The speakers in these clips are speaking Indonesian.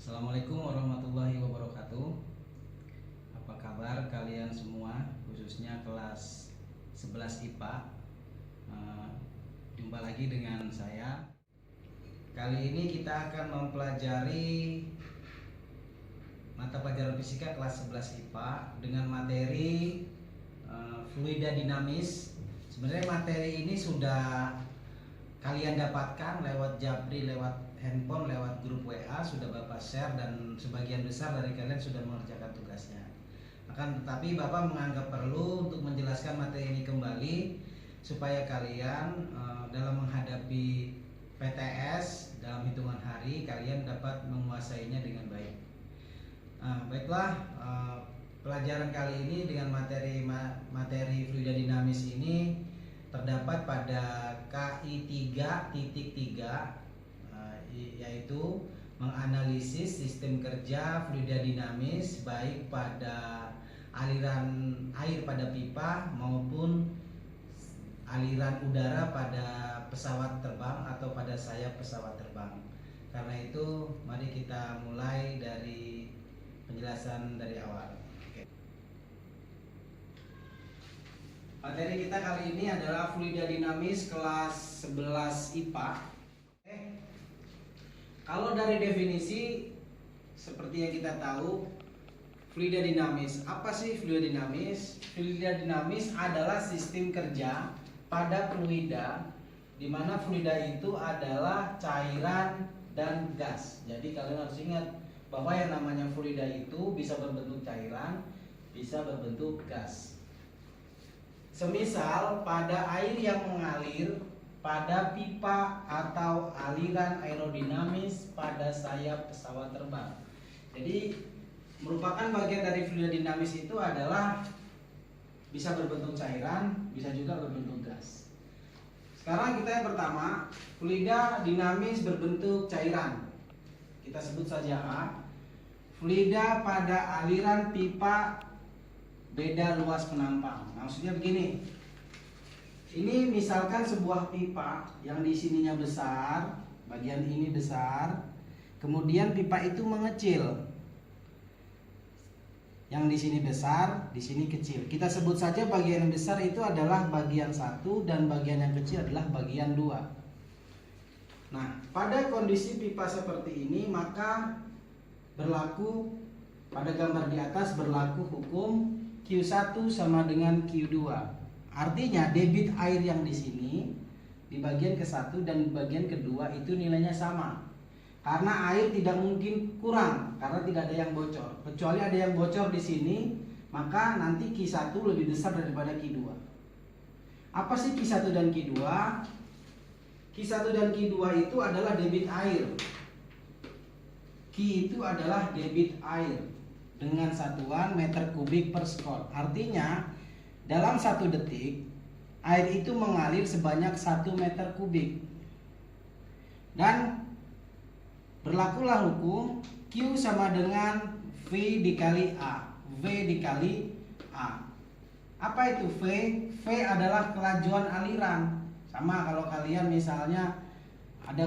Assalamualaikum warahmatullahi wabarakatuh. Apa kabar kalian semua, khususnya kelas 11 IPA? Jumpa lagi dengan saya. Kali ini kita akan mempelajari mata pelajaran fisika kelas 11 IPA dengan materi fluida dinamis. Sebenarnya materi ini sudah kalian dapatkan lewat Jabri, lewat handphone, lewat grup WA, sudah Bapak share dan sebagian besar dari kalian sudah mengerjakan tugasnya. Akan tetapi Bapak menganggap perlu untuk menjelaskan materi ini kembali supaya kalian dalam menghadapi PTS dalam hitungan hari kalian dapat menguasainya dengan baik. Baiklah, pelajaran kali ini dengan materi fluida dinamis ini terdapat pada KI 3.3, yaitu menganalisis sistem kerja fluida dinamis baik pada aliran air pada pipa maupun aliran udara pada pesawat terbang atau pada sayap pesawat terbang. Karena itu mari kita mulai dari penjelasan dari awal. Materi kita kali ini adalah fluida dinamis kelas 11 IPA. Kalau dari definisi seperti yang kita tahu, fluida dinamis. Apa sih fluida dinamis? Fluida dinamis adalah sistem kerja pada fluida, di mana fluida itu adalah cairan dan gas. Jadi kalian harus ingat bahwa yang namanya fluida itu bisa berbentuk cairan, bisa berbentuk gas. Semisal pada air yang mengalir pada pipa atau aliran aerodinamis pada sayap pesawat terbang. Jadi merupakan bagian dari fluida dinamis itu adalah bisa berbentuk cairan, bisa juga berbentuk gas. Sekarang kita yang pertama, fluida dinamis berbentuk cairan. Kita sebut saja A. Fluida pada aliran pipa beda luas penampang. Maksudnya begini. Ini misalkan sebuah pipa yang di sininya besar, bagian ini besar, kemudian pipa itu mengecil. Yang di sini besar, di sini kecil. Kita sebut saja bagian yang besar itu adalah bagian 1 dan bagian yang kecil adalah bagian 2. Nah, pada kondisi pipa seperti ini maka berlaku pada gambar di atas berlaku hukum Q1 sama dengan Q2. Artinya debit air yang di sini di bagian ke-1 dan di bagian kedua itu nilainya sama. Karena air tidak mungkin kurang karena tidak ada yang bocor. Kecuali ada yang bocor di sini, maka nanti Q1 lebih besar daripada Q2. Apa sih Q1 dan Q2? Q1 dan Q2 itu adalah debit air. Q itu adalah debit air dengan satuan meter kubik per skor. Artinya dalam 1 detik air itu mengalir sebanyak 1 meter kubik. Dan berlakulah hukum Q sama dengan V dikali A. V dikali A. Apa itu V? V adalah kelajuan aliran. Sama kalau kalian misalnya ada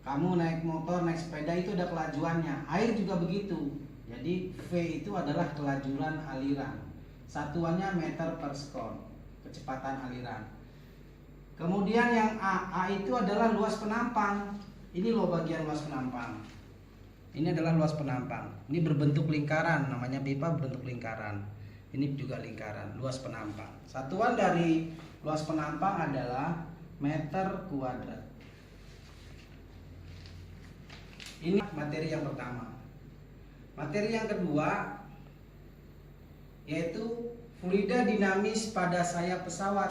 kamu naik motor, naik sepeda itu ada kelajuannya. Air juga begitu. Jadi V itu adalah kelajuan aliran. Satuannya meter per sekon, kecepatan aliran. Kemudian yang A itu adalah luas penampang. Ini loh bagian luas penampang. Ini adalah luas penampang. Ini berbentuk lingkaran, namanya pipa berbentuk lingkaran. Ini juga lingkaran, luas penampang. Satuan dari luas penampang adalah meter kuadrat. Ini materi yang pertama. Materi yang kedua yaitu fluida dinamis pada sayap pesawat.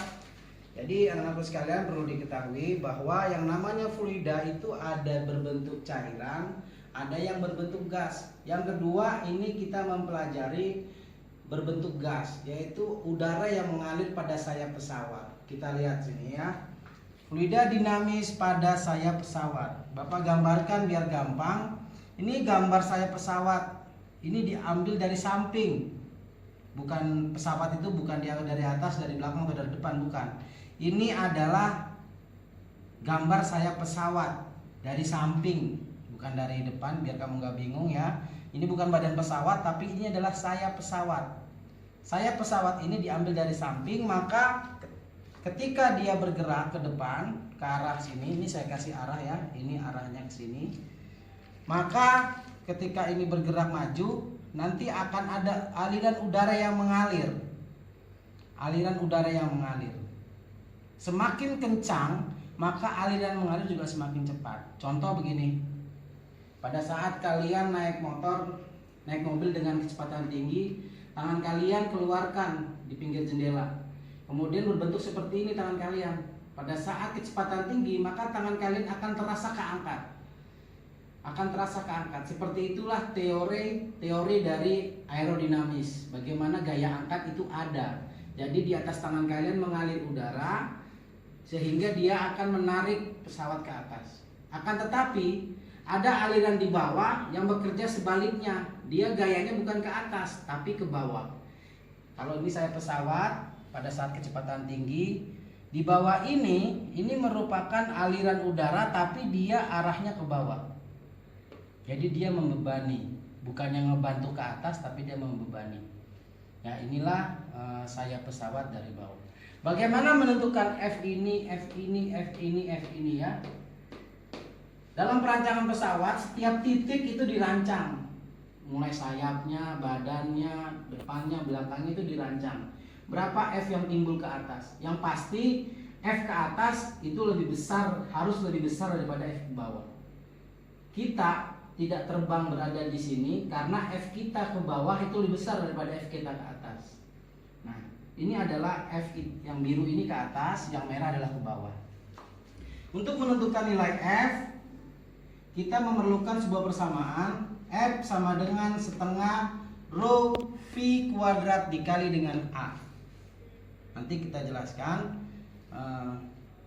Jadi anak-anak sekalian perlu diketahui bahwa yang namanya fluida itu ada berbentuk cairan, ada yang berbentuk gas. Yang kedua ini kita mempelajari berbentuk gas, yaitu udara yang mengalir pada sayap pesawat. Kita lihat sini ya. Fluida dinamis pada sayap pesawat. Bapak gambarkan biar gampang. Ini gambar sayap pesawat. Ini diambil dari samping. Bukan pesawat itu bukan dari atas, dari belakang atau dari depan, bukan. Ini adalah gambar sayap pesawat dari samping, bukan dari depan, biar kamu nggak bingung ya. Ini bukan badan pesawat, tapi ini adalah sayap pesawat. Sayap pesawat ini diambil dari samping, maka ketika dia bergerak ke depan ke arah sini, ini saya kasih arah ya, ini arahnya ke sini. Maka ketika ini bergerak maju, nanti akan ada aliran udara yang mengalir. Aliran udara yang mengalir. Semakin kencang, maka aliran mengalir juga semakin cepat. Contoh begini. Pada saat kalian naik mobil dengan kecepatan tinggi, tangan kalian keluarkan di pinggir jendela. Kemudian berbentuk seperti ini tangan kalian. Pada saat kecepatan tinggi, maka tangan kalian akan terasa keangkat. Seperti itulah teori dari aerodinamis. Bagaimana gaya angkat itu ada. Jadi di atas tangan kalian mengalir udara, sehingga dia akan menarik pesawat ke atas. Akan tetapi ada aliran di bawah yang bekerja sebaliknya. Dia gayanya bukan ke atas, tapi ke bawah. Kalau ini saya pesawat pada saat kecepatan tinggi, di bawah ini merupakan aliran udara, tapi dia arahnya ke bawah. Jadi dia membebani, bukannya ngebantu ke atas, tapi dia membebani. Ya, inilah sayap pesawat dari bawah. Bagaimana menentukan F ini ya? Dalam perancangan pesawat, setiap titik itu dirancang. Mulai sayapnya, badannya, depannya, belakangnya itu dirancang. Berapa F yang timbul ke atas? Yang pasti F ke atas itu lebih besar, harus lebih besar daripada F ke bawah. Kita tidak terbang berada di sini karena F kita ke bawah itu lebih besar daripada F kita ke atas. Nah, ini adalah F yang biru ini ke atas, yang merah adalah ke bawah. Untuk menentukan nilai F, kita memerlukan sebuah persamaan. F sama dengan setengah rho V kuadrat dikali dengan A. Nanti kita jelaskan.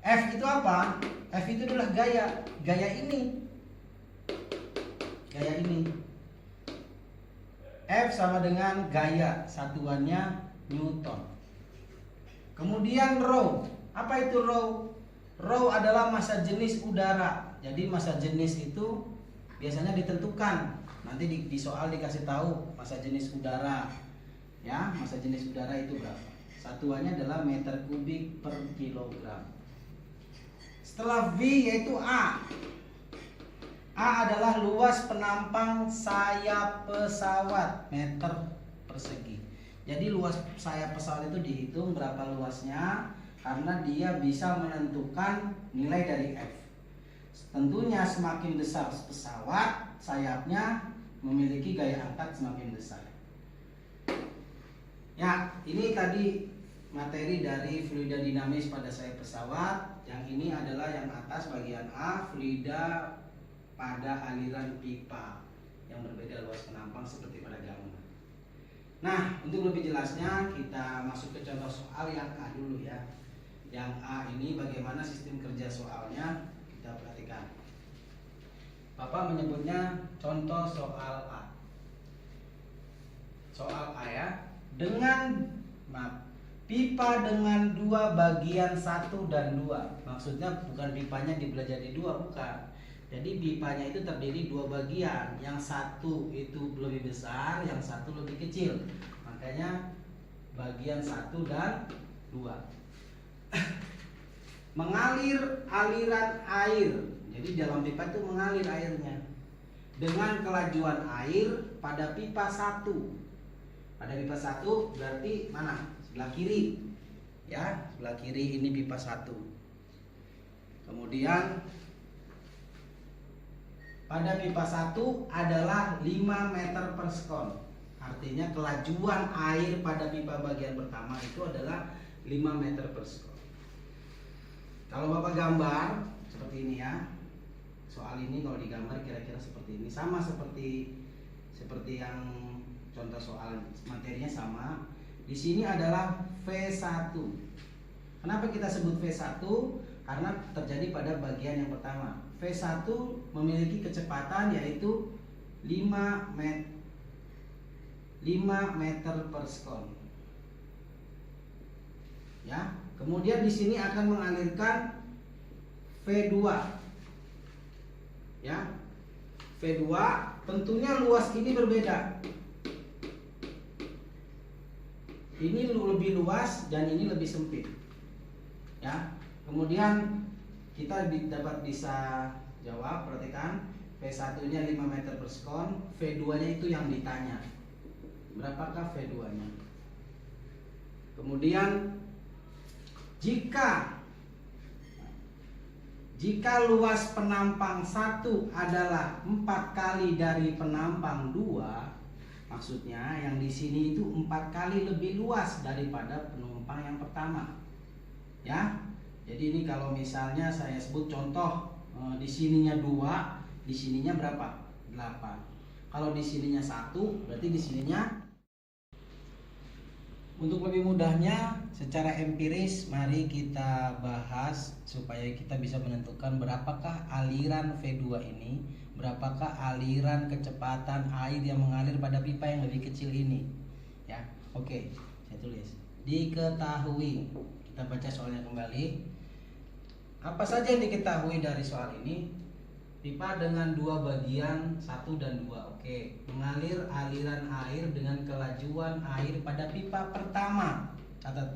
F itu apa? F itu adalah gaya ini. F sama dengan gaya, satuannya Newton. Kemudian rho. Apa itu rho? Rho adalah massa jenis udara. Jadi massa jenis itu biasanya ditentukan. Nanti di soal dikasih tahu massa jenis udara. Ya, massa jenis udara itu berapa? Satuannya adalah meter kubik per kilogram. Setelah V yaitu A. A adalah luas penampang sayap pesawat, meter persegi. Jadi luas sayap pesawat itu dihitung berapa luasnya, karena dia bisa menentukan nilai dari F. Tentunya semakin besar pesawat, sayapnya memiliki gaya angkat semakin besar. Ya, ini tadi materi dari fluida dinamis pada sayap pesawat. Yang ini adalah yang atas bagian A, fluida pada aliran pipa yang berbeda luas penampang seperti pada gambar. Nah, untuk lebih jelasnya kita masuk ke contoh soal yang A dulu ya. Yang A ini bagaimana sistem kerja soalnya, kita perhatikan. Bapak menyebutnya contoh soal A. Soal A ya. Pipa dengan dua bagian 1 dan 2. Maksudnya bukan pipanya dibelah jadi 2, bukan. Jadi pipanya itu terdiri 2 bagian. Yang satu itu lebih besar, yang satu lebih kecil. Makanya bagian 1 dan 2. Mengalir aliran air. Jadi dalam pipa itu mengalir airnya dengan kelajuan air pada pipa 1. Pada pipa 1 berarti mana? Sebelah kiri. Ya, sebelah kiri ini pipa 1. Kemudian pada pipa 1 adalah 5 meter per sekon. Artinya kelajuan air pada pipa bagian pertama itu adalah 5 meter per sekon. Kalau Bapak gambar seperti ini ya. Soal ini kalau digambar kira-kira seperti ini. Sama seperti yang contoh soal, materinya sama. Di sini adalah V1. Kenapa kita sebut V1? Karena terjadi pada bagian yang pertama. V1 memiliki kecepatan yaitu 5 meter per sekon. Ya, kemudian di sini akan mengalirkan V2. Ya. V2, tentunya luas ini berbeda. Ini lebih luas dan ini lebih sempit. Ya. Kemudian kita dapat bisa jawab, perhatikan. V1-nya 5 meter per sekon, V2-nya itu yang ditanya. Berapakah V2-nya? Kemudian jika luas penampang 1 adalah 4 kali dari penampang 2, maksudnya yang di sini itu 4 kali lebih luas daripada penumpang yang pertama. Ya. Jadi ini kalau misalnya saya sebut contoh, di sininya 2, di sininya berapa? 8. Kalau di sininya 1, berarti di sininya. Untuk lebih mudahnya secara empiris, mari kita bahas supaya kita bisa menentukan berapakah aliran V2 ini, berapakah aliran kecepatan air yang mengalir pada pipa yang lebih kecil ini. Ya, oke, saya tulis. Diketahui, kita baca soalnya kembali. Apa saja yang diketahui dari soal ini? Pipa dengan 2 bagian, 1 dan 2. Oke. Mengalir aliran air dengan kelajuan air pada pipa pertama. Catat,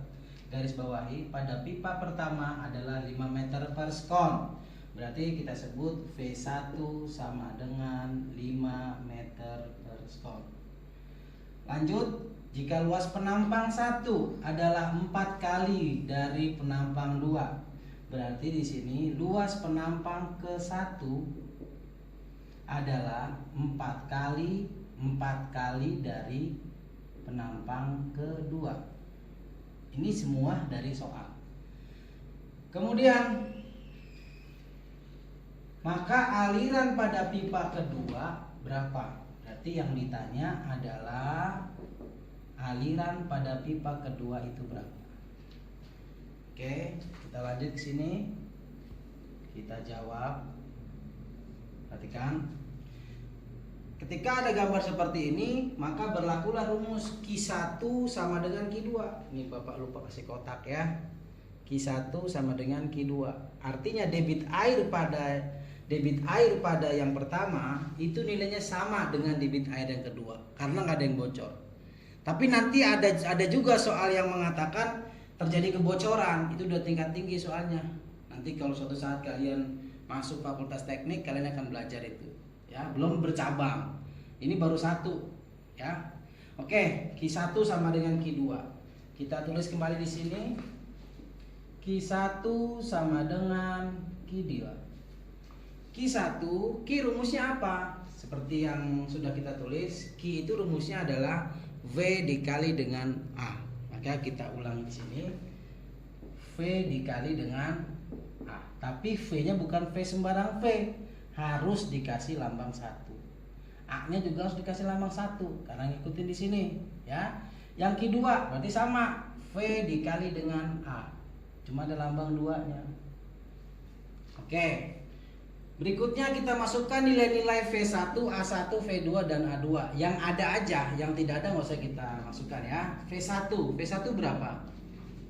garis bawahi, pada pipa pertama adalah 5 meter per sekon. Berarti kita sebut V1 sama dengan 5 meter per sekon. Lanjut, jika luas penampang 1 adalah 4 kali dari penampang 2. Berarti di sini luas penampang ke-1 adalah 4 kali dari penampang kedua. Ini semua dari soal. Kemudian maka aliran pada pipa kedua berapa? Berarti yang ditanya adalah aliran pada pipa kedua itu berapa? Oke, kita lanjut ke sini. Kita jawab. Perhatikan. Ketika ada gambar seperti ini, maka berlakulah rumus Q1 sama dengan Q2. Ini Bapak lupa kasih kotak ya. Q1 sama dengan Q2. Artinya debit air pada yang pertama itu nilainya sama dengan debit air yang kedua karena nggak ada yang bocor. Tapi nanti ada juga soal yang mengatakan terjadi kebocoran, itu udah tingkat tinggi soalnya. Nanti kalau suatu saat kalian masuk fakultas teknik, kalian akan belajar itu. Ya, belum bercabang. Ini baru 1, ya. Oke, Q1 sama dengan Q2. Kita tulis kembali di sini. Q1 sama dengan Q2. Q1, Q rumusnya apa? Seperti yang sudah kita tulis, Q itu rumusnya adalah V dikali dengan A. Maka kita ulang di sini. V dikali dengan A. Tapi V-nya bukan V sembarang V. Harus dikasih lambang 1. A-nya juga harus dikasih lambang 1 karena ngikutin di sini, ya. Yang Q2 berarti sama, V dikali dengan A. Cuma ada lambang 2-nya. Oke. Berikutnya kita masukkan nilai-nilai V1, A1, V2 dan A2. Yang ada aja, yang tidak ada nggak usah kita masukkan ya. V1 berapa?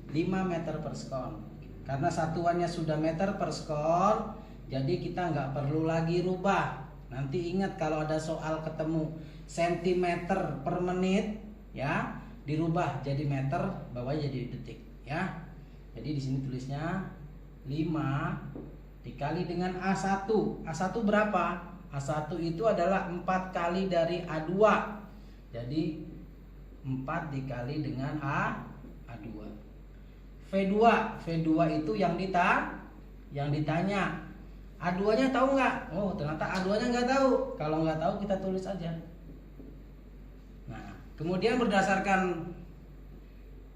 5 meter per sekon. Karena satuannya sudah meter per sekon, jadi kita nggak perlu lagi rubah. Nanti ingat kalau ada soal ketemu sentimeter per menit, ya dirubah jadi meter, bawahnya jadi detik, ya. Jadi di sini tulisnya 5 dikali dengan A1. A1 berapa? A1 itu adalah 4 kali dari A2. Jadi 4 dikali dengan A2. V2 itu yang ditanya. A2-nya tahu nggak? Oh, ternyata A2-nya nggak tahu. Kalau nggak tahu kita tulis aja. Nah, kemudian berdasarkan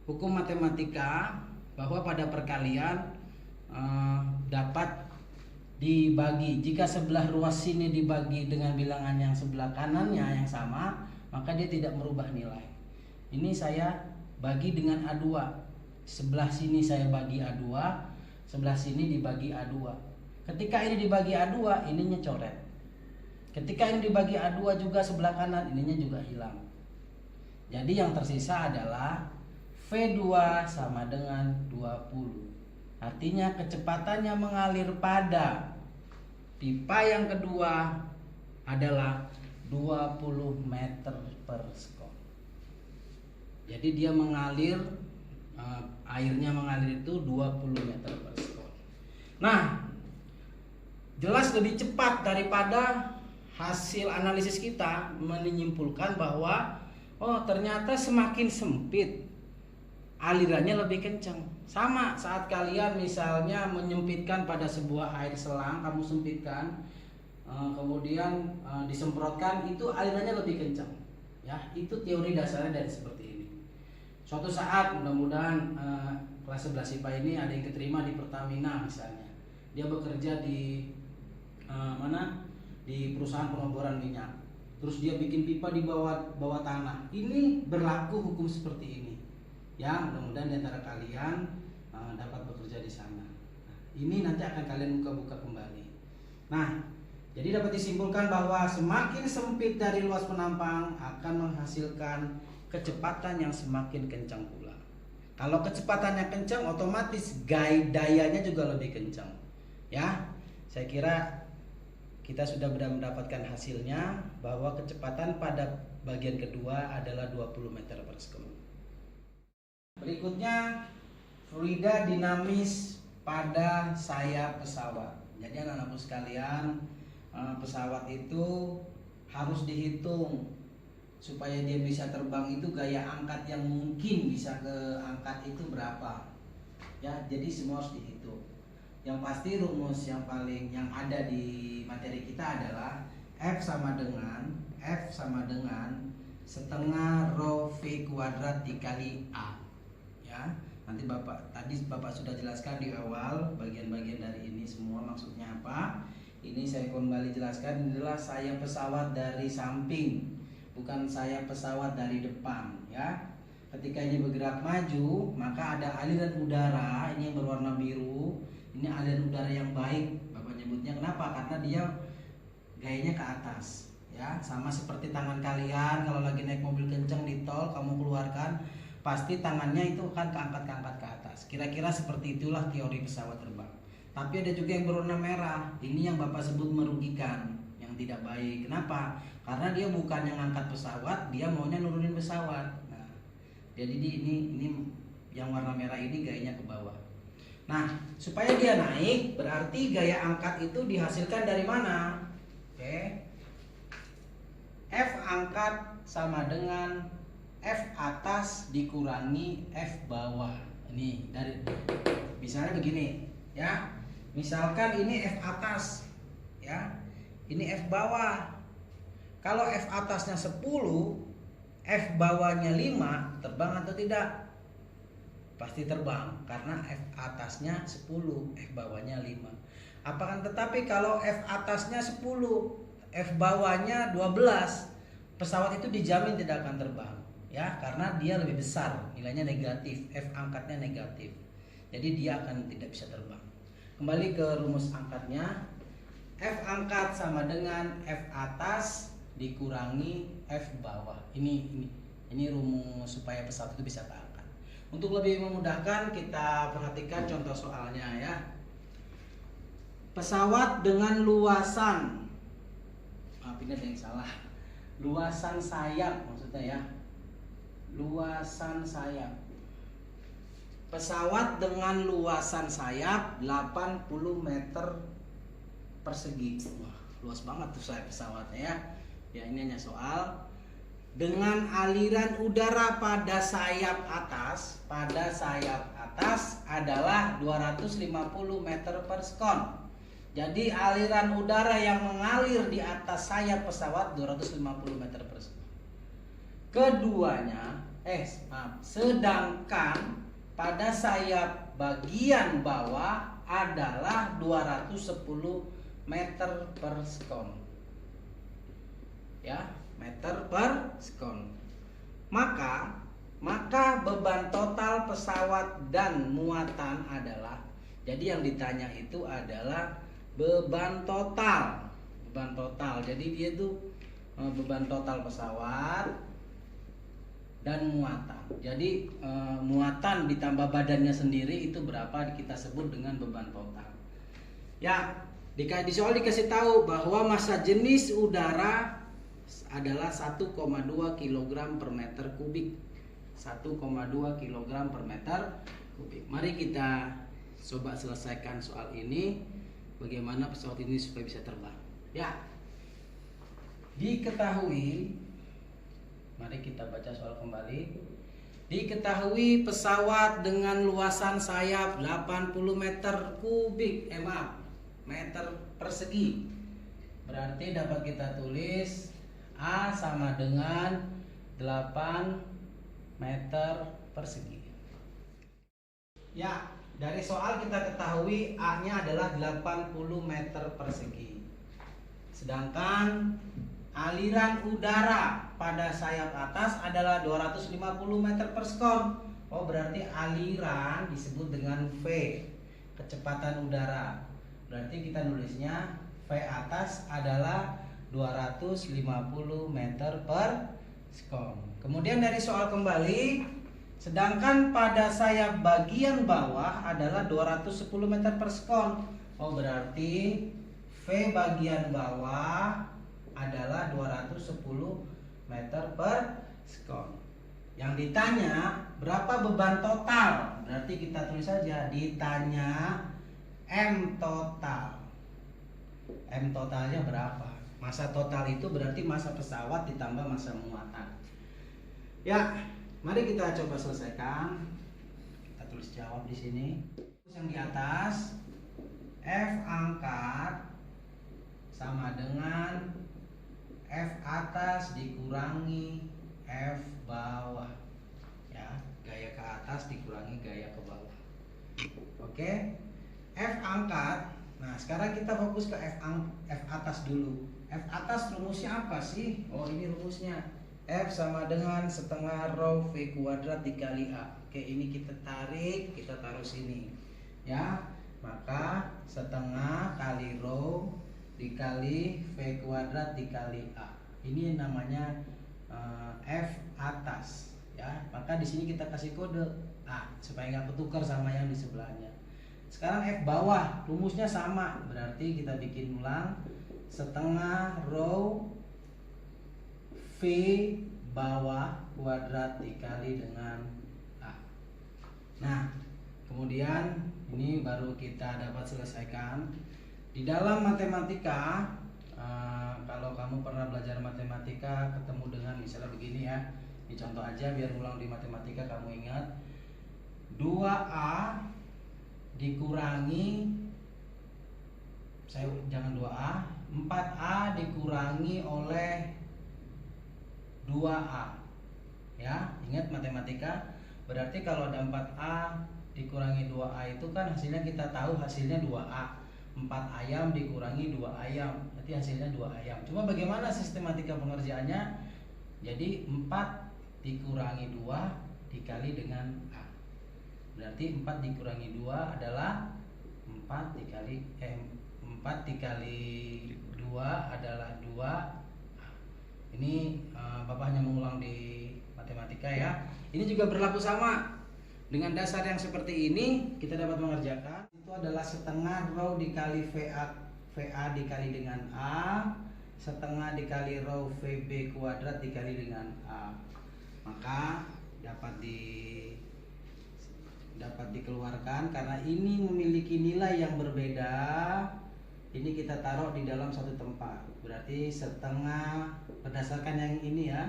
hukum matematika bahwa pada perkalian dapat dibagi, jika sebelah ruas sini dibagi dengan bilangan yang sebelah kanannya yang sama, maka dia tidak merubah nilai. Ini saya bagi dengan A2. Sebelah sini saya bagi A2, sebelah sini dibagi A2. Ketika ini dibagi A2, ininya coret. Ketika ini dibagi A2 juga sebelah kanan, ininya juga hilang. Jadi yang tersisa adalah V2 sama dengan 20. Artinya kecepatannya mengalir pada pipa yang kedua adalah 20 meter per sekon. Jadi dia mengalir, airnya mengalir itu 20 meter per sekon. Nah, jelas lebih cepat daripada hasil analisis kita menyimpulkan bahwa ternyata semakin sempit alirannya lebih kencang. Sama saat kalian misalnya menyempitkan pada sebuah air selang, kamu sempitkan, kemudian disemprotkan, itu alirannya lebih kencang. Ya, itu teori dasarnya dari seperti ini. Suatu saat mudah-mudahan kelas 11 IPA ini ada yang keterima di Pertamina misalnya. Dia bekerja di di perusahaan pengeboran minyak. Terus dia bikin pipa di bawah tanah. Ini berlaku hukum seperti ini. Ya, mudah-mudahan di antara kalian dapat bekerja di sana. Nah, ini nanti akan kalian buka-buka kembali. Nah, jadi dapat disimpulkan bahwa semakin sempit dari luas penampang akan menghasilkan kecepatan yang semakin kencang pula. Kalau kecepatannya kencang, otomatis dayanya juga lebih kencang. Ya, saya kira kita sudah mendapatkan hasilnya bahwa kecepatan pada bagian kedua adalah 20 meter per sekon. Berikutnya, fluida dinamis pada sayap pesawat. Jadi anak-anakku sekalian, pesawat itu harus dihitung supaya dia bisa terbang, itu gaya angkat yang mungkin bisa ke angkat itu berapa. Ya, jadi semua harus dihitung. Yang pasti rumus yang ada di materi kita adalah F sama dengan setengah rho V kuadrat dikali A. Ya, nanti tadi Bapak sudah jelaskan di awal bagian-bagian dari ini semua maksudnya apa. Ini saya kembali jelaskan, ini adalah sayap pesawat dari samping, bukan sayap pesawat dari depan, ya. Ketika ini bergerak maju, maka ada aliran udara, ini yang berwarna biru. Ini aliran udara yang baik, Bapak nyebutnya. Kenapa? Karena dia gayanya ke atas, ya. Sama seperti tangan kalian kalau lagi naik mobil kencang di tol, kamu keluarkan, pasti tangannya itu akan keangkat ke atas. Kira-kira seperti itulah teori pesawat terbang. Tapi ada juga yang berwarna merah. Ini yang Bapak sebut merugikan, yang tidak baik. Kenapa? Karena dia bukan yang angkat pesawat, dia maunya nurunin pesawat. Nah, jadi ini yang warna merah ini gayanya ke bawah. Nah, supaya dia naik, berarti gaya angkat itu dihasilkan dari mana? Oke. F angkat sama dengan F atas dikurangi F bawah. Ini dari misalnya begini, ya. Misalkan ini F atas, ya. Ini F bawah. Kalau F atasnya 10, F bawahnya 5, terbang atau tidak? Pasti terbang karena F atasnya 10, F bawahnya 5. Akan tetapi kalau F atasnya 10, F bawahnya 12, pesawat itu dijamin tidak akan terbang, ya, karena dia lebih besar, nilainya negatif, F angkatnya negatif. Jadi dia akan tidak bisa terbang. Kembali ke rumus angkatnya. F angkat sama dengan F atas dikurangi F bawah. Ini rumus supaya pesawat itu bisa terangkat. Untuk lebih memudahkan, kita perhatikan contoh soalnya, ya. Pesawat dengan luasan, maaf ini ada yang salah, luasan sayap maksudnya, ya. Luasan sayap. Pesawat dengan luasan sayap 80 meter persegi. Wah, luas banget tuh sayap pesawatnya, ya. Ya, ini hanya soal. Dengan aliran udara pada sayap atas adalah 250 meter per sekon. Jadi aliran udara yang mengalir di atas sayap pesawat 250 meter per sekon. Sedangkan pada sayap bagian bawah adalah 210 meter per sekon. Ya, meter per sekon. Maka beban total pesawat dan muatan adalah, jadi yang ditanya itu adalah beban total. Jadi dia itu beban total pesawat dan muatan. Jadi muatan ditambah badannya sendiri itu berapa kita sebut dengan beban total. Ya, Di soal dikasih tahu bahwa massa jenis udara adalah 1,2 kg per meter kubik. 1,2 kg per meter kubik. Mari kita coba selesaikan soal ini. Bagaimana pesawat ini supaya bisa terbang. Ya. Diketahui, mari kita baca soal kembali. Diketahui pesawat dengan luasan sayap 80 meter kubik, meter persegi. Berarti dapat kita tulis A sama dengan 8 meter persegi. Ya, dari soal kita ketahui A-nya adalah 80 meter persegi. Sedangkan aliran udara pada sayap atas adalah 250 meter per sekon. Oh, berarti aliran disebut dengan V, kecepatan udara. Berarti kita nulisnya V atas adalah 250 meter per sekon. Kemudian dari soal kembali, sedangkan pada sayap bagian bawah adalah 210 meter per sekon. Oh, berarti V bagian bawah adalah 210 meter per sekon. Yang ditanya berapa beban total? Berarti kita tulis saja ditanya M total. M totalnya berapa? Massa total itu berarti massa pesawat ditambah massa muatan. Ya, mari kita coba selesaikan. Kita tulis jawab di sini. Yang di atas F angkat sama dengan F atas dikurangi F bawah. Ya, gaya ke atas dikurangi gaya ke bawah. Oke. F angkat. Nah, sekarang kita fokus ke F atas dulu. F atas rumusnya apa sih? Oh, ini rumusnya. F sama dengan setengah rho V kuadrat dikali A. Oke, ini kita tarik, kita taruh sini. Ya, maka setengah kali rho dikali V kuadrat dikali A. Ini namanya F atas. Ya, maka di sini kita kasih kode A supaya nggak ketukar sama yang di sebelahnya. Sekarang F bawah, rumusnya sama, berarti kita bikin ulang setengah rho V bawah kuadrat dikali dengan A. Nah, kemudian ini baru kita dapat selesaikan. Di dalam matematika, kalau kamu pernah belajar matematika ketemu dengan misalnya begini ya. Ini contoh aja biar ulang di matematika kamu ingat. 2A dikurangi, jangan 2A, 4A dikurangi oleh 2A. Ya, ingat matematika. Berarti kalau ada 4A dikurangi 2A itu kan hasilnya kita tahu hasilnya 2A. 4 ayam dikurangi 2 ayam, berarti hasilnya 2 ayam. Cuma bagaimana sistematika pengerjaannya? Jadi 4 dikurangi 2 dikali dengan A. Berarti 4 dikurangi 2 adalah 4 dikali 2 adalah 2. Ini Bapak hanya mengulang di matematika ya. Ini juga berlaku sama. Dengan dasar yang seperti ini kita dapat mengerjakan. Itu adalah setengah rho dikali VA dikali dengan A, setengah dikali rho VB kuadrat dikali dengan A. Maka dapat dikeluarkan karena ini memiliki nilai yang berbeda. Ini kita taruh di dalam satu tempat. Berarti setengah berdasarkan yang ini ya,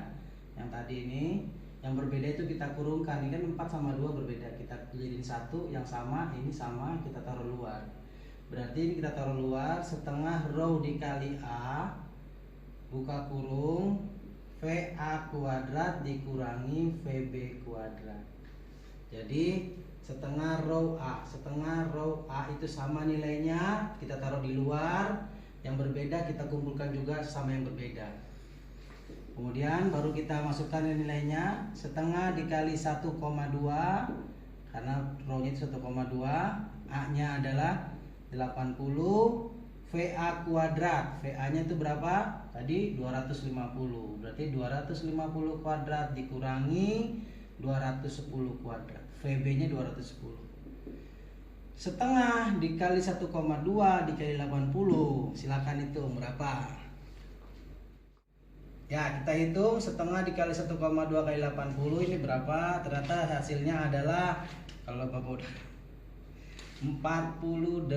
yang tadi ini, yang berbeda itu kita kurungkan. Ini kan 4 sama 2 berbeda. Kita jadiin satu, yang sama, ini sama, kita taruh luar. Berarti ini kita taruh luar, setengah rho dikali A, buka kurung, VA kuadrat dikurangi VB kuadrat. Jadi setengah rho A itu sama nilainya, kita taruh di luar. Yang berbeda kita kumpulkan juga sama yang berbeda. Kemudian baru kita masukkan nilainya, setengah dikali 1,2 karena rho-nya itu 1,2, A-nya adalah 80, VA kuadrat, VA-nya itu berapa? Tadi 250. Berarti 250 kuadrat dikurangi 210 kuadrat. VB-nya 210. setengah dikali 1,2 dikali 80. Silakan hitung berapa. Ya, kita hitung setengah dikali 1,2 kali 80 ini berapa. Ternyata hasilnya adalah, kalau Bapak udah 48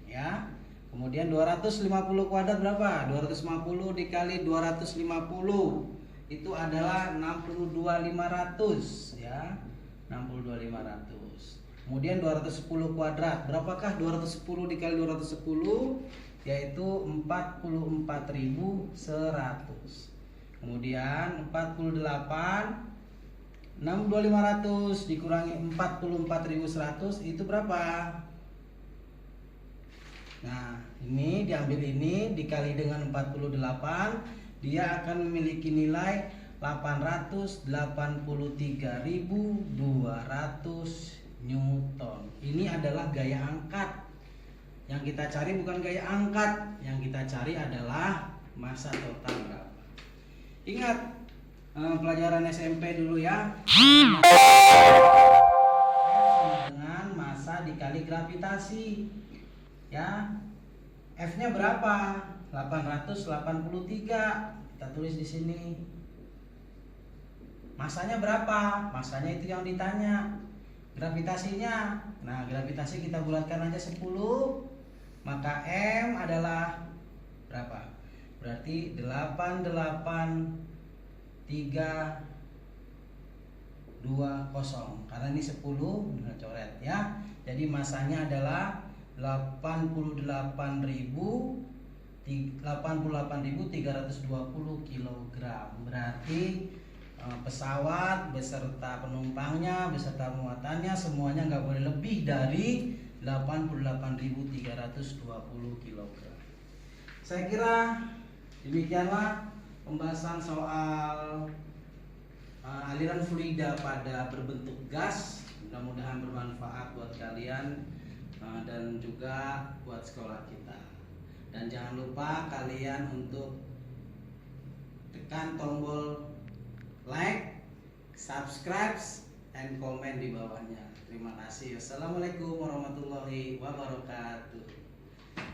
ya. Kemudian 250 kuadrat berapa? 250 dikali 250 itu adalah 62.500 ya. 62.500. Kemudian 210 kuadrat. Berapakah 210 dikali 210? Yaitu 44.100. Kemudian 48 62.500 dikurangi 44.100 itu berapa? Nah, ini diambil ini dikali dengan 48, dia akan memiliki nilai 883.200 Newton. Ini adalah gaya angkat. Yang kita cari bukan gaya angkat, yang kita cari adalah massa total berapa. Ingat pelajaran SMP dulu ya. Dengan massa dikali gravitasi. Ya. F-nya berapa? 883. Kita tulis di sini. Massanya berapa? Massanya itu yang ditanya. Gravitasinya, nah gravitasi kita bulatkan aja 10, maka M adalah berapa? Berarti 88320, karena ini 10 udah coret ya. Jadi masanya adalah 88.320 kg. Berarti pesawat beserta penumpangnya beserta muatannya semuanya nggak boleh lebih dari 88.320 kg. Saya kira demikianlah pembahasan soal aliran fluida pada berbentuk gas. Mudah-mudahan bermanfaat buat kalian dan juga buat sekolah kita. Dan jangan lupa kalian untuk tekan tombol like, subscribe, and komen di bawahnya. Terima kasih. Wassalamualaikum warahmatullahi wabarakatuh.